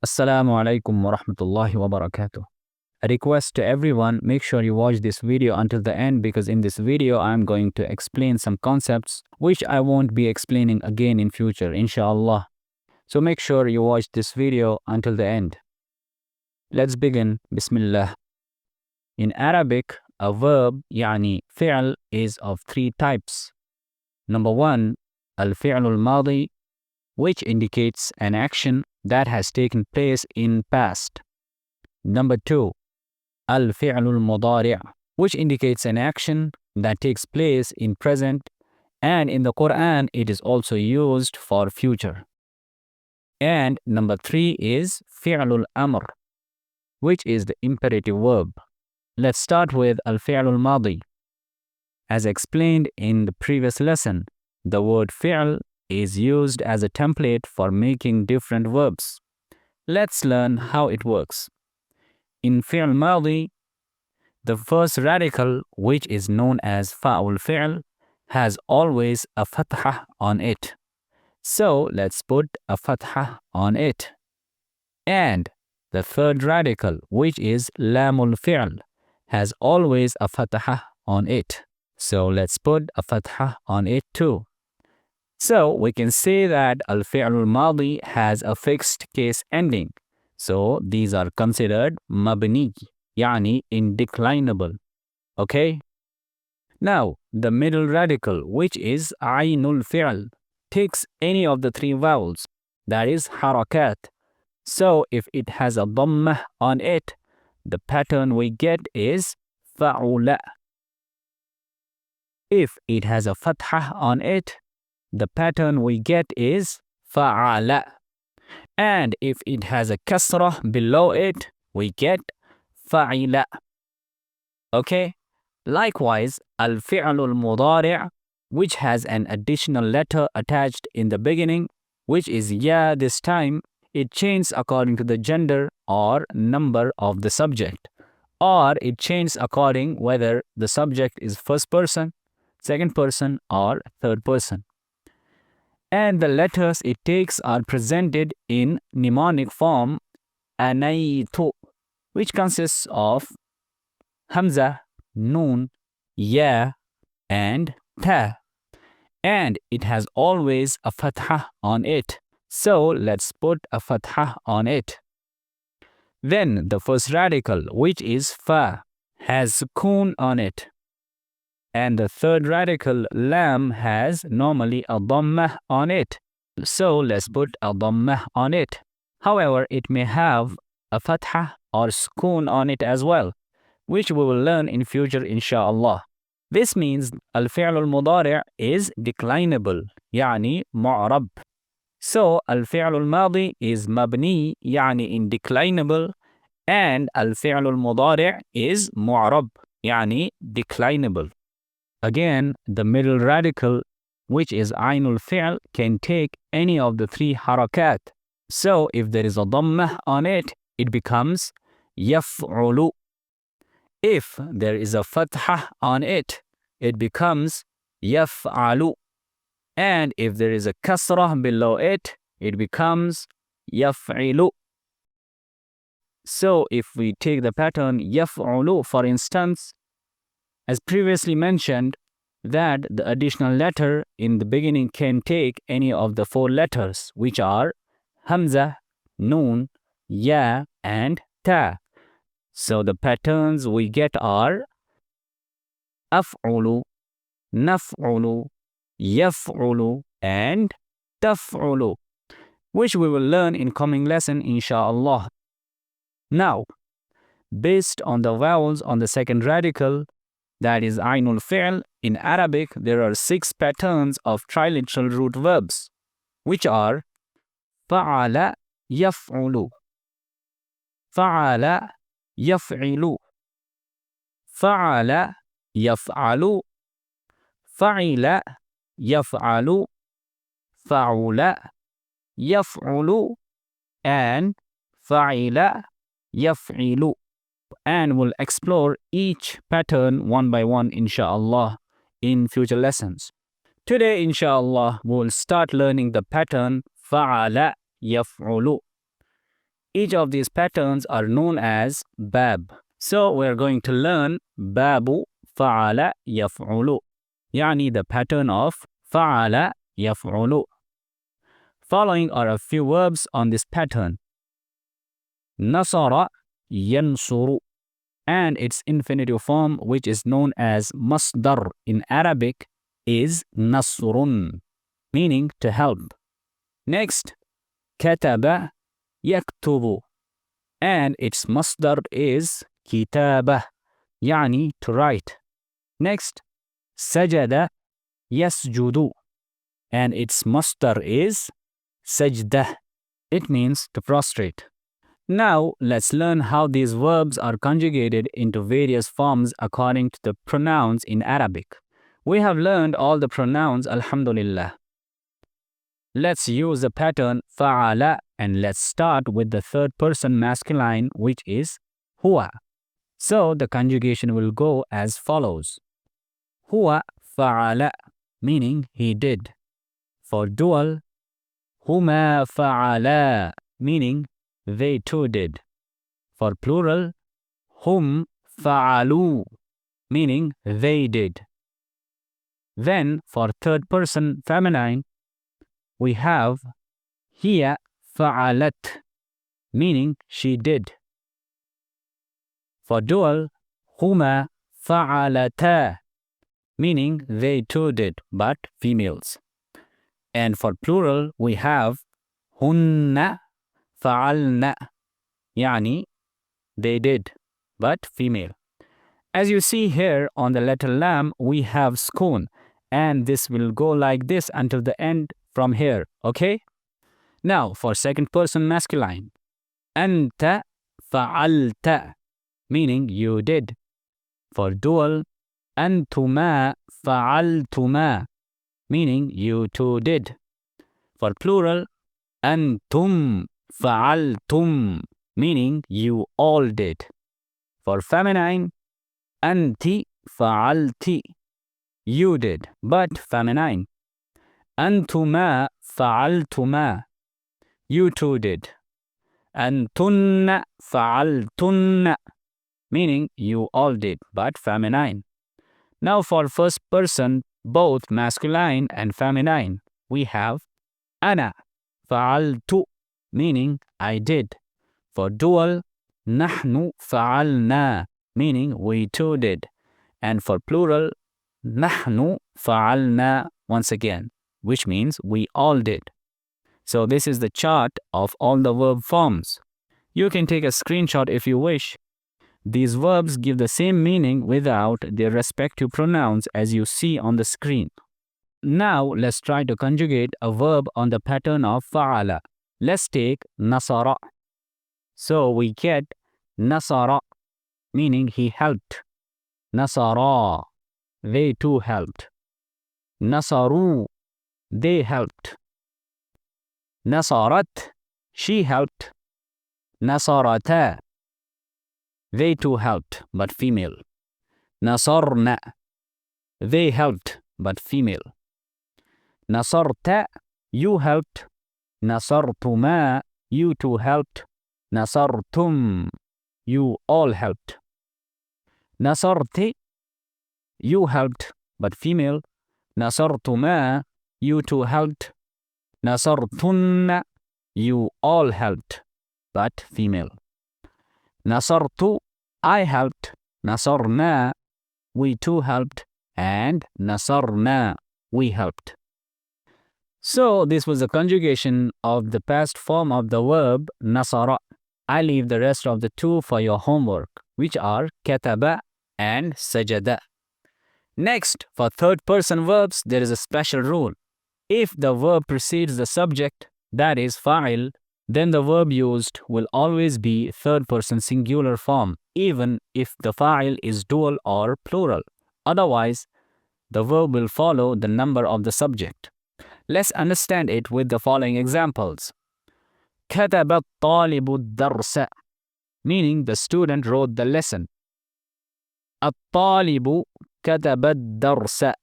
Assalamu alaikum wa rahmatullahi wa barakatuh. A request to everyone, make sure you watch this video until the end because in this video I'm going to explain some concepts which I won't be explaining again in future, inshallah. So make sure you watch this video until the end. Let's begin. Bismillah. In Arabic, a verb, يعني فعل, is of three types. Number one, al-fi'l al-madi, which indicates an action that has taken place in past. Number two, al-fi'l al-mudari', which indicates an action that takes place in present, and in the Quran it is also used for future. And number three is fi'l al-amr, which is the imperative verb. Let's start with al-fi'l al-madi. As explained in the previous lesson, the word fi'l is used as a template for making different verbs. Let's learn how it works. In fi'l madi, the first radical, which is known as fa'ul fi'l, has always a fathah on it. So let's put a fathah on it. And the third radical, which is lamul fi'l, has always a fathah on it. So let's put a fathah on it too. So we can say that al-fi'l al-madi has a fixed case ending. So these are considered mabni, yani indeclinable. Okay? Now, the middle radical, which is aynul fi'l, takes any of the three vowels, that is harakat. So if it has a dhammah on it, the pattern we get is fa'ula. If it has a fathah on it, the pattern we get is fa'ala. And if it has a kasrah below it, we get fa'ila. Okay? Likewise, al-fi'l al-mudari', which has an additional letter attached in the beginning, which is ya this time, it changes according to the gender or number of the subject. Or it changes according whether the subject is first person, second person, or third person. And the letters it takes are presented in mnemonic form anaytu, which consists of hamza, noon, ya, and ta. And it has always a fathah on it. So let's put a fathah on it. Then the first radical, which is fa, has sukoon on it. And the third radical, lam, has normally a dhammah on it. So let's put a dhammah on it. However, it may have a fathah or sukoon on it as well, which we will learn in future inshallah. This means al-fi'l al-mudari' is declinable, yani mu'rab. So al-fi'l al-madi is mabni, yani indeclinable, and al-fi'l al-mudari' is mu'rab, yani declinable. Again, the middle radical, which is aynul fi'l, can take any of the three harakat. So if there is a dhammah on it, it becomes yaf'ulu. If there is a fathah on it, it becomes yaf'alu. And if there is a kasrah below it, it becomes yaf'ilu. So if we take the pattern yaf'ulu, for instance, as previously mentioned, that the additional letter in the beginning can take any of the four letters, which are hamza, noon, ya, and ta. So the patterns we get are af'ulu, naf'ulu, yaf'ulu, and taf'ulu, which we will learn in coming lesson inshallah. Now, based on the vowels on the second radical, that is aynul fi'l, in Arabic there are 6 patterns of triliteral root verbs, which are fa'ala yaf'ulu, fa'ala yaf'ilu, fa'ala yaf'alu, fa'ila yaf'alu, fa'ula yaf'ulu, and fa'ila yaf'ilu. And we'll explore each pattern one by one inshallah in future lessons. Today inshallah we'll start learning the pattern fa'ala yaf'ulu. Each of these patterns are known as bab. So we're going to learn babu fa'ala yaf'ulu. Yani the pattern of fa'ala yaf'ulu. Following are a few verbs on this pattern. Nasara yansuru, and its infinitive form, which is known as masdar in Arabic, is nasrun, meaning to help. Next, kataba yaktubu, and its masdar is kitaba, yani to write. Next, sajada yasjudu, and its masdar is sajdah. It means to prostrate. Now, let's learn how these verbs are conjugated into various forms according to the pronouns in Arabic. We have learned all the pronouns, alhamdulillah. Let's use the pattern fa'ala, and let's start with the third person masculine, which is huwa. So the conjugation will go as follows. Huwa fa'ala, meaning he did. For dual, huma fa'ala, meaning they too did. For plural, hum fa'alu, meaning they did. Then for third person feminine, we have hiya fa'alat, meaning she did. For dual, huma fa'alata, meaning they too did, but females. And for plural, we have hunna fa'alna, yani they did, but female. As you see here on the letter lam, we have skun, and this will go like this until the end from here, okay? Now for second person masculine, anta fa'alta, meaning you did. For dual, antuma fa'altuma, meaning you two did. For plural, antum fa'altum, meaning you all did. For feminine, anti fa'alti, you did, but feminine. Antuma fa'altuma, you two did. Antunna fa'altunna, meaning you all did, but feminine. Now for first person, both masculine and feminine, we have ana fa'altu, meaning I did. For dual, nahnu fa'alna, meaning we too did. And for plural, nahnu fa'alna once again, which means we all did. So this is the chart of all the verb forms. You can take a screenshot if you wish. These verbs give the same meaning without their respective pronouns as you see on the screen. Now let's try to conjugate a verb on the pattern of fa'ala. Let's take nasara. So we get nasara, meaning he helped. Nasara, they too helped. Nasaru, they helped. Nasarat, she helped. Nasarata, they too helped, but female. Nasarna, they helped, but female. Nasarta, you helped. Nasartuma, you two helped. Nasartum, you all helped. Nasarti, you helped, but female. Nasartuma, you two helped. Nasartunna, you all helped, but female. Nasartu, I helped. Nasarna, we too helped. And nasarna, we helped. So this was the conjugation of the past form of the verb nasara. I leave the rest of the two for your homework, which are kataba and sajada. Next, for third person verbs, there is a special rule. If the verb precedes the subject, that is fa'il, then the verb used will always be third person singular form, even if the fa'il is dual or plural. Otherwise, the verb will follow the number of the subject. Let's understand it with the following examples. كتب الطالب الدرس, meaning the student wrote the lesson. الطالب كتب الدرس.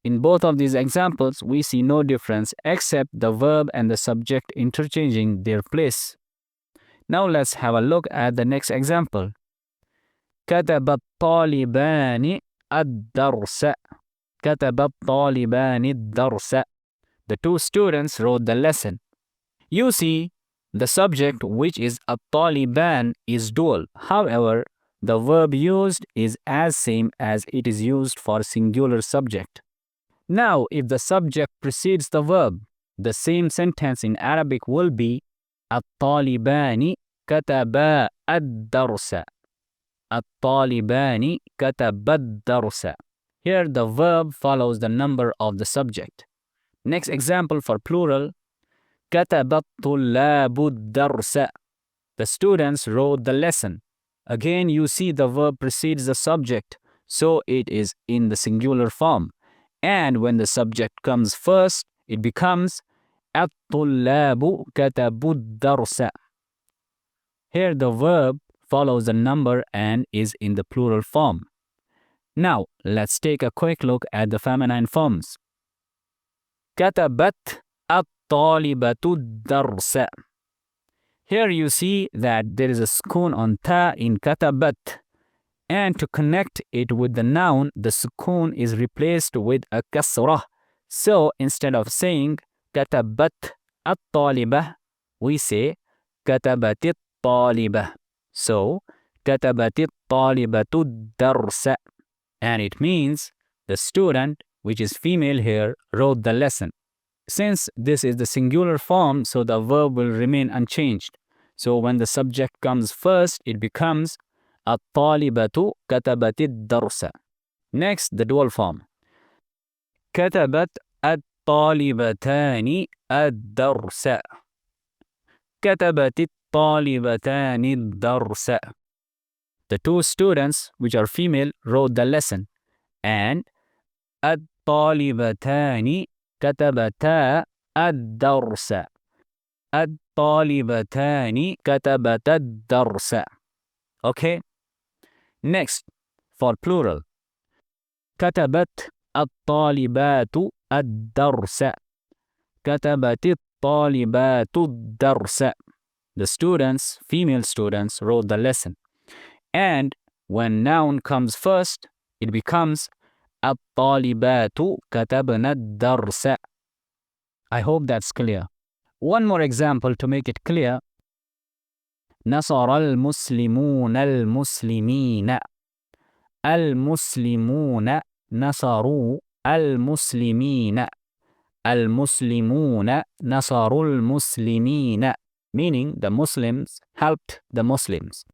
In both of these examples, we see no difference except the verb and the subject interchanging their place. Now let's have a look at the next example. كتب الطالبان الدرس. كتب الطالبان الدرس. The two students wrote the lesson. You see, the subject, which is الطالبان, is dual. However, the verb used is as same as it is used for singular subject. Now, if the subject precedes the verb, the same sentence in Arabic will be الطالبان كتبا الدرس. الطالبان كتبا الدرس. Here the verb follows the number of the subject. Next example for plural. كتب الطلاب الدرس. The students wrote the lesson. Again, you see the verb precedes the subject, so it is in the singular form. And when the subject comes first, it becomes الطلاب كتبوا الدرس. Here the verb follows the number and is in the plural form. Now, let's take a quick look at the feminine forms. كتبت الطالبة الدرس. Here you see that there is a sukun on ta in كتبت. And to connect it with the noun, the sukun is replaced with a kasrah. So instead of saying كتبت الطالبة, we say كتبت الطالبة. So كتبت الطالبة الدرس. And it means the student, which is female here, wrote the lesson. Since this is the singular form, so the verb will remain unchanged. So when the subject comes first, it becomes الطالبة كتبت الدرس. Next, the dual form. كتبت الطالبتان الدرس. كتبت الطالبتان الدرس. The two students, which are female, wrote the lesson. And الطالبتان كتبتا الدرس. الطالبتان كتبتا الدرس. Okay? Next, for plural. كتبت الطالبات الدرس. كتبت الطالبات الدرس. The students, female students, wrote the lesson. And when noun comes first, it becomes الطالبات كتبن الدرس. I hope that's clear. One more example to make it clear. نصر المسلمون المسلمين. المسلمون نصروا المسلمين. المسلمون نصروا المسلمين. Meaning the Muslims helped the Muslims.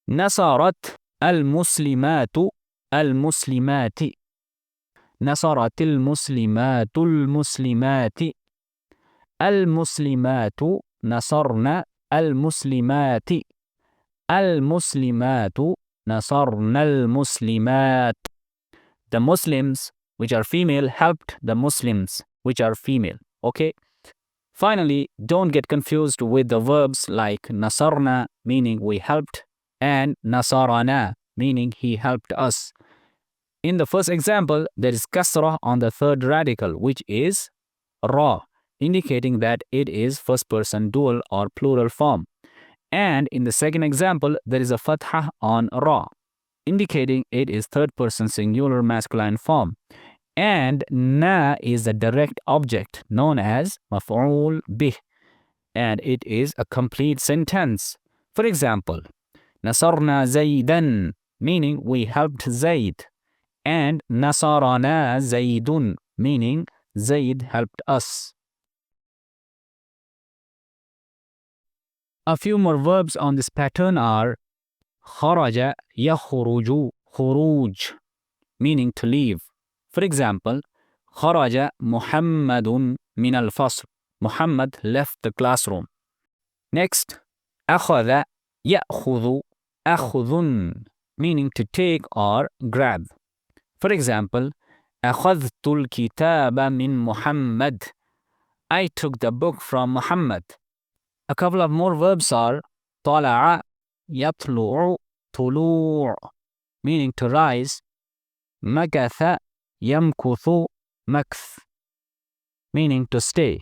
نصرت المسلمات المسلمات. نصرت المسلمات المسلمات. المسلمات نصرن المسلمات. المسلمات نصرن المسلمات. The Muslims, which are female, helped the Muslims, which are female. Okay? Finally, don't get confused with the verbs like nasarna, meaning we helped, and nasarana, meaning he helped us. In the first example, there is kasrah on the third radical, which is ra, indicating that it is first person dual or plural form. And in the second example, there is a fathah on ra, indicating it is third person singular masculine form. And na is the direct object known as maf'ul bih, and it is a complete sentence. For example, nasarna zaydan, meaning we helped Zayd, and nasarana zaydun, meaning Zayd helped us. A few more verbs on this pattern are kharaja yakhruju khuruj, meaning to leave. For example, kharaja Muhammadun min al-fasl. Muhammad left the classroom. Next, akhadha ya'khudhu akhudhun, meaning to take or grab. For example, akhadhtu al-kitaba min Muhammad. I took the book from Muhammad. A couple of more verbs are tala'a yatlu'u tulu', meaning to rise. Makatha yamkuthu makth, meaning to stay.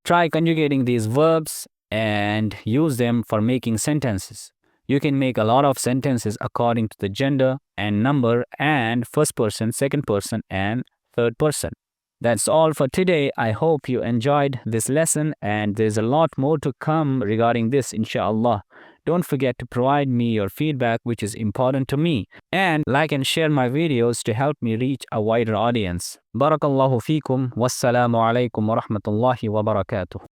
Try conjugating these verbs and use them for making sentences. You can make a lot of sentences according to the gender and number and first person, second person, and third person. That's all for today. I hope you enjoyed this lesson, and there's a lot more to come regarding this, inshallah. Don't forget to provide me your feedback, which is important to me, and like and share my videos to help me reach a wider audience. Barakallahu feekum. Wassalamu alaikum wa rahmatullahi wa barakatuh.